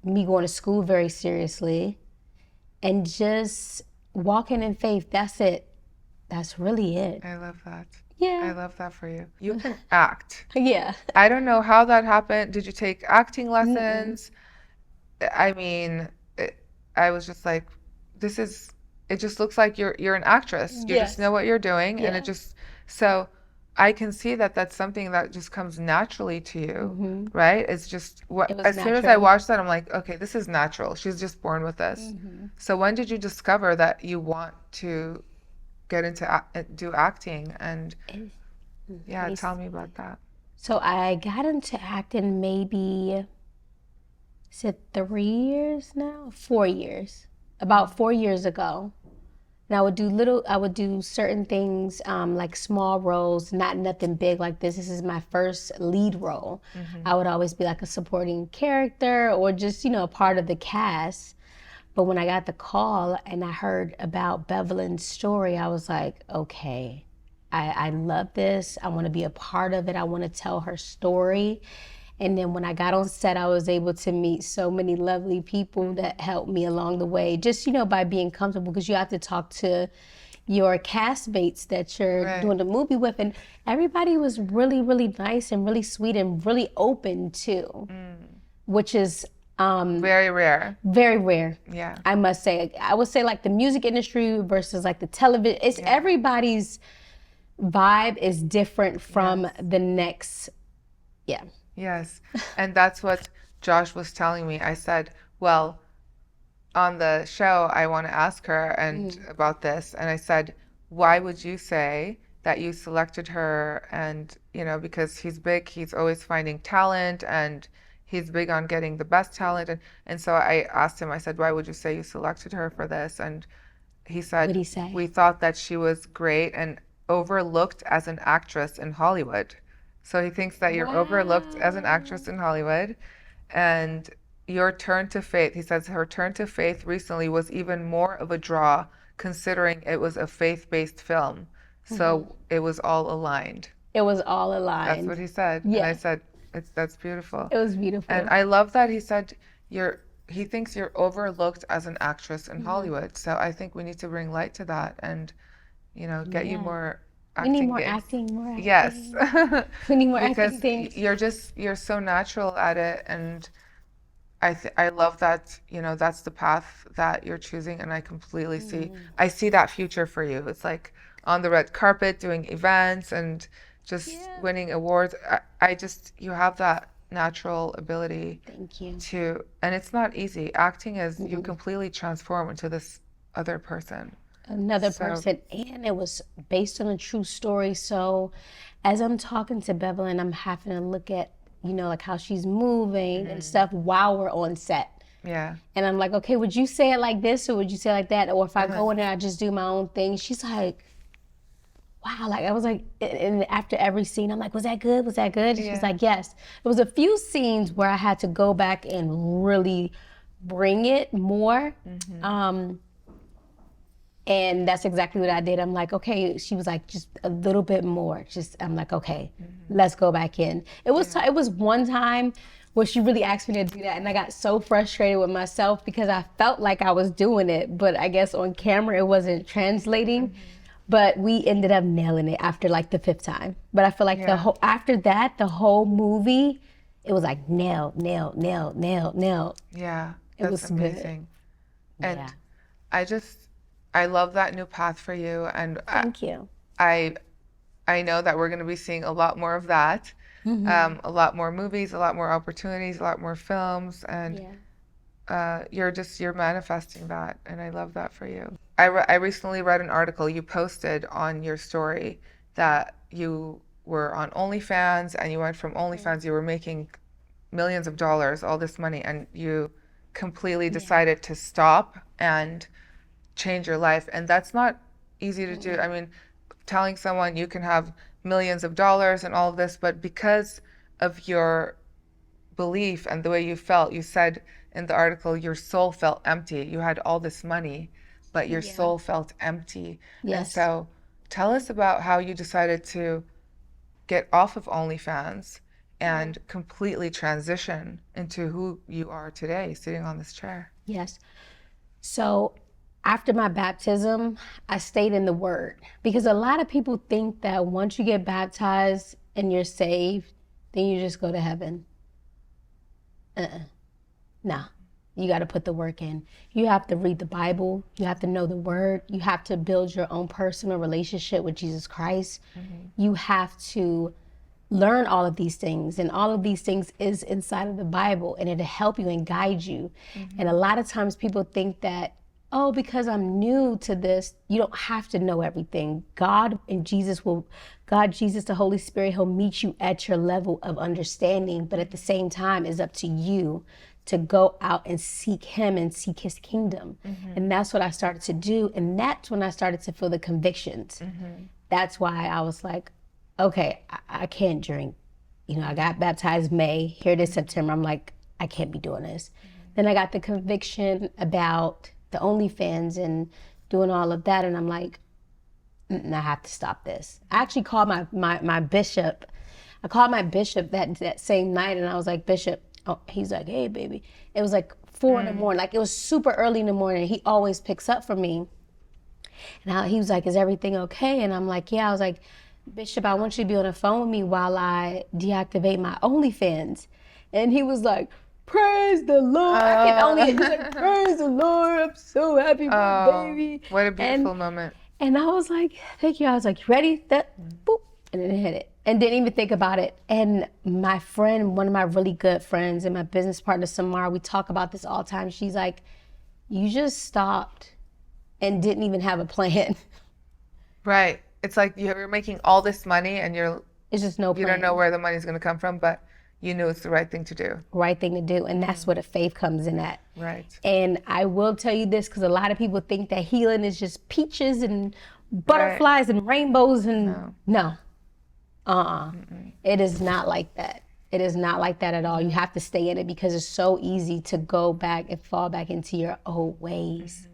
me going to school very seriously. And just walking in faith. That's it. That's really it. I love that. I Yeah. love that for you. You can act. Yeah. I don't know how that happened. Did you take acting Mm-mm. lessons? I mean, I was just like, it just looks like you're an actress. You just Yes. know what you're doing, and Yeah. so I can see that that's something that just comes naturally to you, right? It's just It was as soon as I natural. watched that, I'm like, okay, this is natural. She's just born with this. So when did you discover that you want to get into do acting? And yeah, tell me about that. So I got into acting maybe, is it 3 years now? 4 years. About 4 years ago. And I would do certain things, like small roles, not nothing big like this. This is my first lead role. I would always be like a supporting character or just, a part of the cast. But when I got the call and I heard about Bevelyn's story, I was like, okay, I love this. I want to be a part of it. I want to tell her story. And then when I got on set, I was able to meet so many lovely people that helped me along the way, just, by being comfortable, because you have to talk to your castmates that you're Right. doing the movie with. And everybody was really, really nice and really sweet and really open too, which is Very rare. very rare. Yeah. I must say. I would say like the music industry versus like the television. It's everybody's vibe is different from the next. Yeah. Yes. And that's what Josh was telling me. I said, well, on the show, I want to ask her and about this. And I said, why would you say that you selected her? And, because he's big, he's always finding talent and he's big on getting the best talent. And so I asked him, I said, why would you say you selected her for this? And he What'd he said, say? we thought that she was great and overlooked as an actress in Hollywood. So he thinks that you're overlooked as an actress in Hollywood. And your turn to faith, he says her turn to faith recently was even more of a draw considering it was a faith-based film. So it was all aligned. It was all That's aligned. what he said. And I Yes. said, that's beautiful. It was beautiful. And I love that he said he thinks you're overlooked as an actress in Hollywood. So I think we need to bring light to that and, get you Yeah. more We acting need more gigs. acting, more acting. Yes. We need more Because acting things. you're so natural at it, and I love that, that's the path that you're choosing, and I completely see Mm. I see that future for you. It's like on the red carpet doing events and just Yeah. winning awards. I just you have that natural ability Thank you. to, and it's not easy. Acting is you Mm-mm. completely transform into this other person. Another So, person, and it was based on a true story. So as I'm talking to Bevelyn, I'm having to look at, like how she's moving and stuff while we're on set. yeah. And I'm like, okay, would you say it like this or would you say it like that? Or if I Uh-huh. go in there, I just do my own thing. She's like, wow. Like I was like, and after every scene, I'm like, was that good? Was that good? And she's Yeah. like, yes. There was a few scenes where I had to go back and really bring it more. Um, and that's exactly what I did. I'm like, okay. She was like, just a little bit more. I'm like, okay, let's go back in. It was one time where she really asked me to do that, and I got so frustrated with myself because I felt like I was doing it, but I guess on camera it wasn't translating. But we ended up nailing it after like the fifth time. But I feel like Yeah. after that, the whole movie, it was like nail, nail, nail, nail, nail. Yeah. It That's was good. amazing. Yeah. And I just I love that new path for you, and Thank you. I I know that we're going to be seeing a lot more of that. A lot more movies, a lot more opportunities, a lot more films, and Yeah. you're manifesting that, and I love that for you. I recently read an article you posted on your story that you were on OnlyFans, and you went from OnlyFans, you were making millions of dollars, all this money, and you completely Yeah. decided to stop and change your life. And that's not easy to do. I mean, telling someone you can have millions of dollars and all of this, but because of your belief and the way you felt, you said in the article your soul felt empty. You had all this money, but your Yeah. soul felt empty. And Yes. so tell us about how you decided to get off of OnlyFans Yeah. and completely transition into who you are today, sitting on this chair. Yes. So after my baptism, I stayed in the Word because a lot of people think that once you get baptized and you're saved, then you just go to heaven. No, you got to put the work in. You have to read the Bible. You have to know the Word. You have to build your own personal relationship with Jesus Christ. You have to learn all of these things, and all of these things is inside of the Bible, and it'll help you and guide you. And a lot of times people think that, oh, because I'm new to this, you don't have to know everything. God, Jesus, the Holy Spirit, he'll meet you at your level of understanding, but at the same time, it's up to you to go out and seek him and seek his kingdom. And that's what I started to do, and that's when I started to feel the convictions. That's why I was like, okay, I can't drink. I got baptized May. Here it is September. I'm like, I can't be doing this. Then I got the conviction about the OnlyFans and doing all of that. And I'm like, I have to stop this. I actually called my bishop. I called my bishop that same night, and I was like, Bishop, oh, he's like, hey, baby. It was like 4 in the morning. Like, it was super early in the morning. He always picks up for me. And he was like, is everything okay? And I'm like, yeah. I was like, Bishop, I want you to be on the phone with me while I deactivate my OnlyFans. And he was like, praise the Lord. I can only, he's like, praise the Lord. I'm so happy, my baby. What a beautiful moment. And I was like, thank you. I was like, you ready? That, boop. And then it hit it. And didn't even think about it. And my friend, one of my really good friends and my business partner, Samara, we talk about this all the time. She's like, you just stopped and didn't even have a plan. Right. It's like you're making all this money and It's just no plan. you don't know where the money's going to come from, but you knew it's the right thing to do. Right thing to do. And that's where the faith comes in at. Right. And I will tell you this, because a lot of people think that healing is just peaches and butterflies and rainbows. And no. It is not like that. It is not like that at all. You have to stay in it because it's so easy to go back and fall back into your old ways.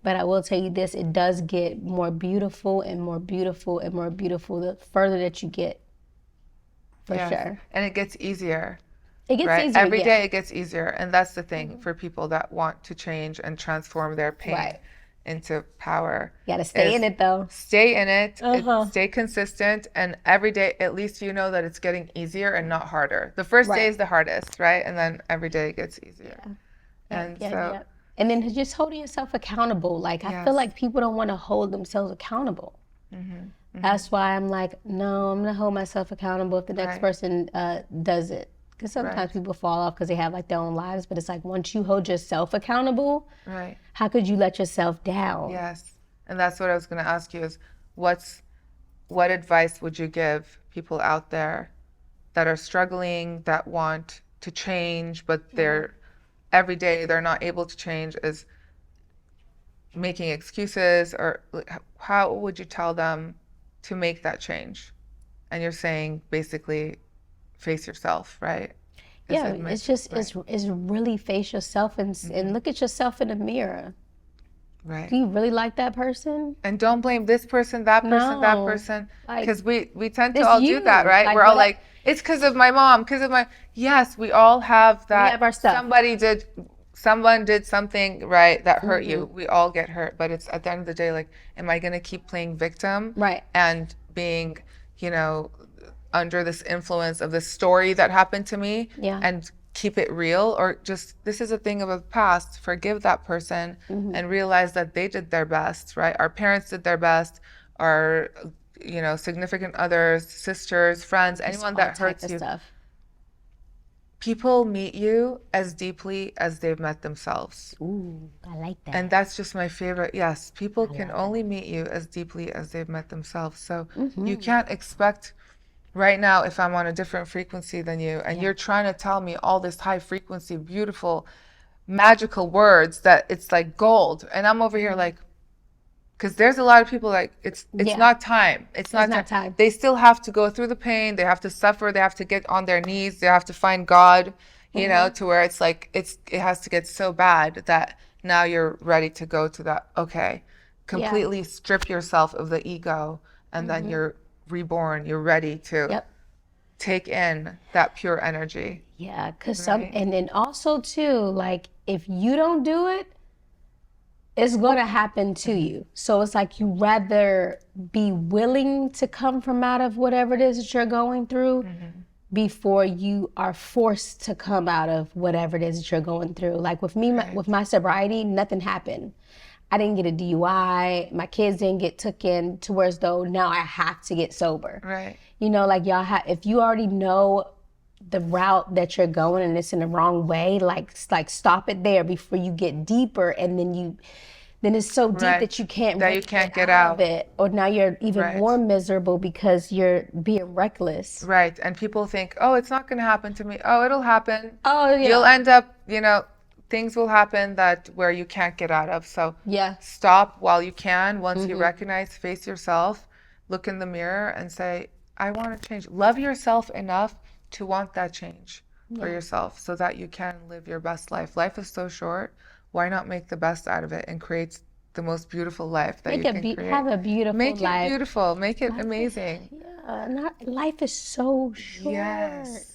But I will tell you this, it does get more beautiful and more beautiful and more beautiful the further that you get. For sure. And it gets easier. It gets right? easier. Every day it gets easier. And that's the thing for people that want to change and transform their pain. Right. into power. You gotta stay is in it though. Stay in it, Uh-huh. stay consistent, and every day, at least you know that it's getting easier and not harder. The first day Right. is the hardest, right? And then every day it gets easier. Yeah. Yep, And yep, so, yep. And then just holding yourself accountable. Like, I feel yes. like people don't want to hold themselves accountable. That's why I'm like, no, I'm gonna hold myself accountable if the next Right. person does it. Because sometimes Right. people fall off because they have like their own lives. But it's like, once you hold yourself accountable, Right. how could you let yourself down? Yes. And that's what I was going to ask you is what advice would you give people out there that are struggling, that want to change, but they're every day they're not able to change, is making excuses, or how would you tell them to make that change? And you're saying basically face yourself, right? Yeah, Admit, it's just right? it's really face yourself and look at yourself in the mirror. Right. Do you really like that person? And don't blame this person, that person, that No. person, Like, because we tend to it's all do that, you. right? Like, We're all what like, it's because of my mom, because of my. Yes, we all have we that. have our stuff. Someone did something right that hurt you. We all get hurt, but it's at the end of the day, like, am I gonna keep playing victim Right. and being, you know, under this influence of this story that happened to me, Yeah. and keep it real, or just, this is a thing of the past, forgive that person and realize that they did their best, right? Our parents did their best, our, you know, significant others, sisters, friends, anyone All that type hurts of you. stuff. People meet you as deeply as they've met themselves. Ooh, I like that. And that's just my favorite. Yes, people can only meet you as deeply as they've met themselves. So you can't expect right now, if I'm on a different frequency than you, and you're trying to tell me all this high frequency, beautiful, magical words that it's like gold, and I'm over here like, because there's a lot of people like, it's Yeah. not time. It's not not time. They still have to go through the pain. They have to suffer. They have to get on their knees. They have to find God, you know, to where it's like, it has to get so bad that now you're ready to go to that, okay, completely strip yourself of the ego, and then you're reborn. You're ready to Yep. take in that pure energy. Yeah, because Right. and then also too, like, if you don't do it, it's gonna happen to you. So it's like, you rather be willing to come from out of whatever it is that you're going through before you are forced to come out of whatever it is that you're going through. Like with me, with my sobriety, nothing happened. I didn't get a DUI. My kids didn't get taken to where as though now I have to get sober. Right. You know, like, if you already know the route that you're going and it's in the wrong way, like stop it there before you get deeper, and then it's so deep Right. that you can't That you can't get out of it, or now you're even more miserable because you're being reckless. Right. And people think, oh, it's not going to happen to me. Oh, it'll happen. Oh yeah. You'll end up, you know, things will happen that where you can't get out of. So Yeah. stop while you can. Once you recognize, face yourself, look in the mirror and say, I want to change. Love yourself enough to want that change for yourself so that you can live your best life. Life is so short. Why not make the best out of it and create the most beautiful life that you can create? Have a beautiful Make life. it beautiful. Make it amazing. Life is so short. Yes.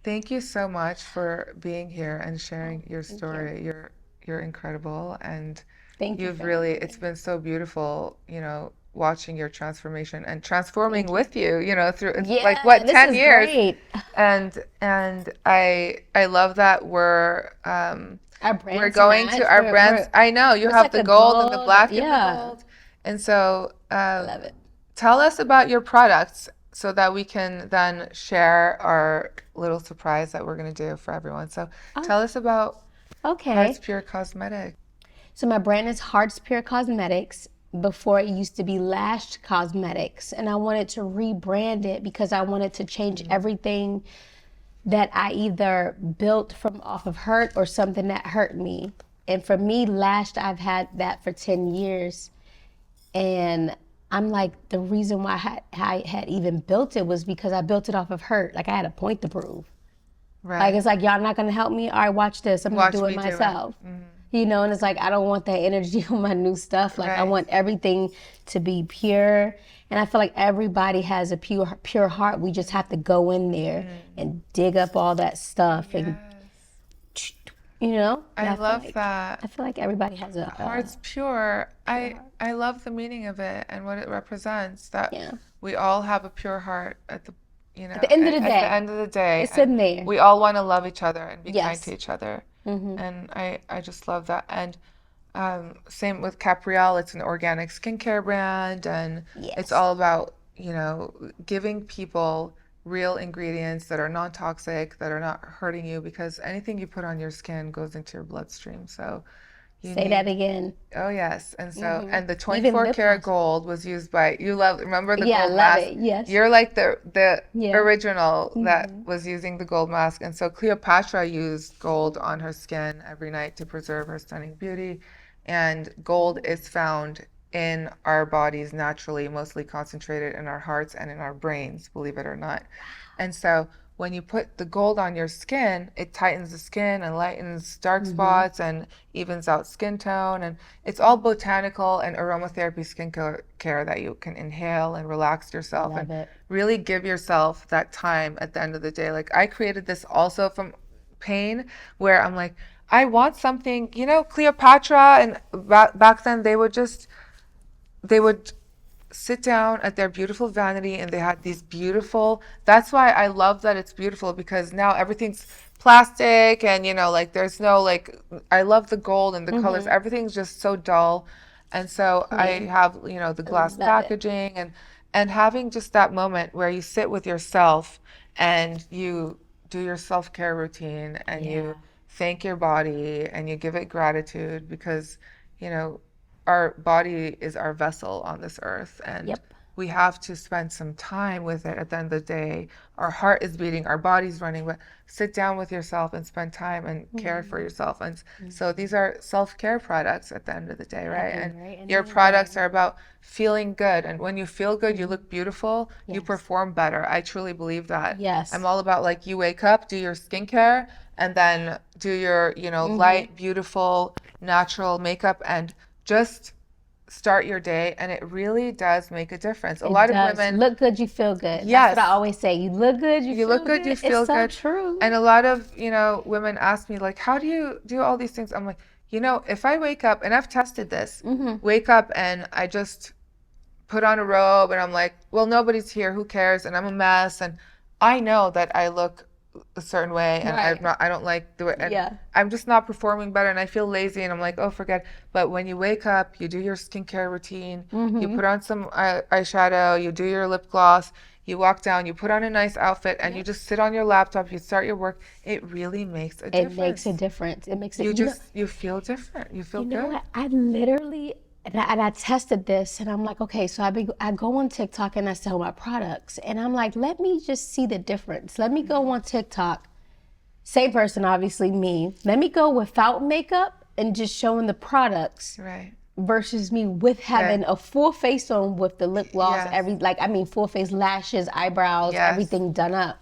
Thank you so much for being here and sharing your story. You're incredible, and Thank you. you've really, it's been so beautiful, you know, watching your transformation and transforming with you, you know, through like what, this 10 is years. Great. And I love that Our we're going to our brands. I know you have like the a gold and the gold, black yeah. and the gold. And so Love it. tell us about your products so that we can then share our little surprise that we're going to do for everyone. So tell us about Okay. Heart's Pure Cosmetics. So my brand is Heart's Pure Cosmetics. Before, it used to be Lashed Cosmetics, and I wanted to rebrand it because I wanted to change everything that I either built from off of hurt or something that hurt me. And for me, Lashed, I've had that for 10 years. And I'm like, the reason why I had even built it was because I built it off of hurt. Like, I had a point to prove. Right. Like, it's like, y'all not gonna help me? All right, watch this. I'm gonna do it me do it. myself. You know, and it's like, I don't want that energy on my new stuff. Like, I Right. want everything to be pure. And I feel like everybody has a pure heart. We just have to go in there and dig up all that stuff and you know? But I love I that. feel like everybody has Heart's pure. pure heart. I love the meaning of it and what it represents, that Yeah. we all have a pure heart at the, At the end of the at the day, end of the day, it's and in there. we all want to love each other and be kind to Yes. each other. Mm-hmm. And I just love that. And same with Capriel, it's an organic skincare brand, and it's Yes. all about, giving people real ingredients that are non-toxic, that are not hurting you, because anything you put on your skin goes into your bloodstream. So you Say that need, again. oh yes. And so, Mm-hmm. and the Even 24 lip karat gloss. gold was used by, remember the Yeah, I gold love mask? it. Yes. You're like the Yeah. original that Mm-hmm. was using the gold mask. And so Cleopatra used gold on her skin every night to preserve her stunning beauty. And gold is found in our bodies naturally, mostly concentrated in our hearts and in our brains, believe it or not. And so when you put the gold on your skin, it tightens the skin and lightens dark Mm-hmm. spots and evens out skin tone. And it's all botanical and aromatherapy skincare care that you can inhale and relax yourself and Love it. really give yourself that time at the end of the day. Like, I created this also from pain, where I'm like, I want something, Cleopatra, and back then they would sit down at their beautiful vanity, and they had these beautiful, that's why I love that it's beautiful, because now everything's plastic, and like, there's no, like, I love the gold and the colors, Mm-hmm. everything's just so dull. And so I Plain. have, the I glass love it. packaging, and having just that moment where you sit with yourself and you do your self-care routine, and Yeah. you thank your body and you give it gratitude, because you know our body is our vessel on this earth, and Yep. we have to spend some time with it at the end of the day. Our heart is beating, our body's running, but sit down with yourself and spend time and care for Mm-hmm. yourself. And so these are self-care products at the end of the day, At right? the And very end your of the products day. are about feeling good. And when you feel good, you Mm-hmm. look beautiful, you Yes. perform better. I truly believe that. I'm Yes. all about, like, you wake up, do your skincare, and then do your, Mm-hmm. light, beautiful, natural makeup, and just start your day, and it really does make a difference. A It lot of does. women, Look good, you feel good. That's what I yes, always say. You look good, you you look feel good, you good. It's feel so good. true. And a lot of, women ask me, like, how do you do all these things? I'm like, if I wake up, and I've tested this, Mm-hmm. wake up and I just put on a robe, and I'm like, well, nobody's here, who cares? And I'm a mess, and I know that I look a certain way, and Right. I don't like the way, and Yeah. I'm just not performing better, and I feel lazy, and I'm like, oh, forget. But when you wake up, you do your skincare routine, you Mm-hmm. put on some eyeshadow, you do your lip gloss, you walk down, you put on a nice outfit, and you Yep. just sit on your laptop, you start your work. It really makes a It makes a difference. difference. It makes it, You feel different. You feel you know good. what? I literally, and I tested this, and I'm like, okay, so I go on TikTok and I sell my products, and I'm like, let me just see the difference. Let me go on TikTok. Same person, obviously me. Let me go without makeup and just showing the products Right. versus me with Right. having a full face on with the lip gloss, Yes. full face, lashes, eyebrows, Yes. everything done up.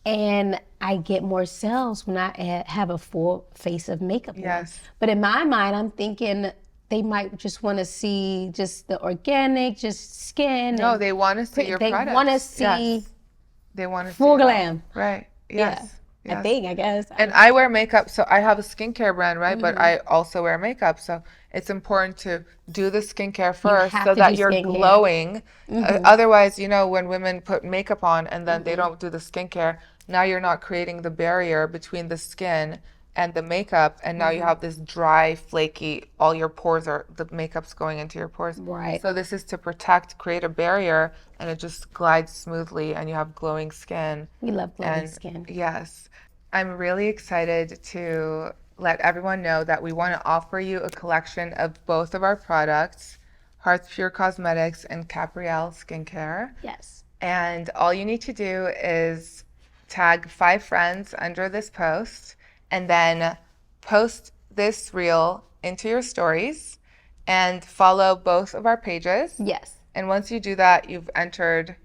And I get more sales when I have a full face of makeup on. Yes. But in my mind, I'm thinking they might just want to see just the organic, just skin, No, and they want to see your they want to products. see Yes. They want to see full it all. glam. Right. Yeah, Yes. I Yes. think, I guess. I And don't I know. wear makeup, so I have a skincare brand, right? But Hmm. I also wear makeup. So it's important to do the skincare You first have so to do that you're skincare. glowing. Hmm. Otherwise, when women put makeup on and then they Hmm. don't do the skincare, now you're not creating the barrier between the skin and the makeup. And now you Hmm. have this dry, flaky, all your pores are, the makeup's going into your pores. Right. So this is to protect, create a barrier, and it just glides smoothly, and you have glowing skin. We love glowing And skin. yes, I'm really excited to let everyone know that we want to offer you a collection of both of our products, Hearts Pure Cosmetics and Capriel Skincare. Yes. And all you need to do is tag 5 friends under this post, and then post this reel into your stories, and follow both of our pages. Yes. And once you do that, you've entered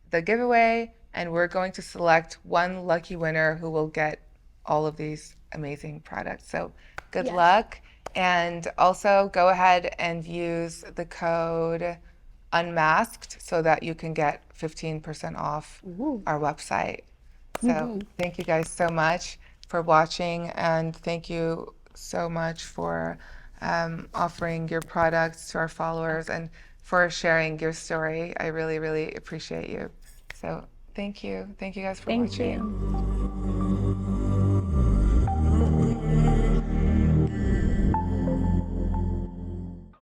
the giveaway, and we're going to select one lucky winner who will get all of these amazing products. So good Yes. luck. And also go ahead and use the code Unmasked so that you can get 15% off Ooh. our website. So Mm-hmm. thank you guys so much. for watching, and thank you so much for offering your products to our followers and for sharing your story. I really, really appreciate you. So thank you. Thank you guys for Thank watching. you.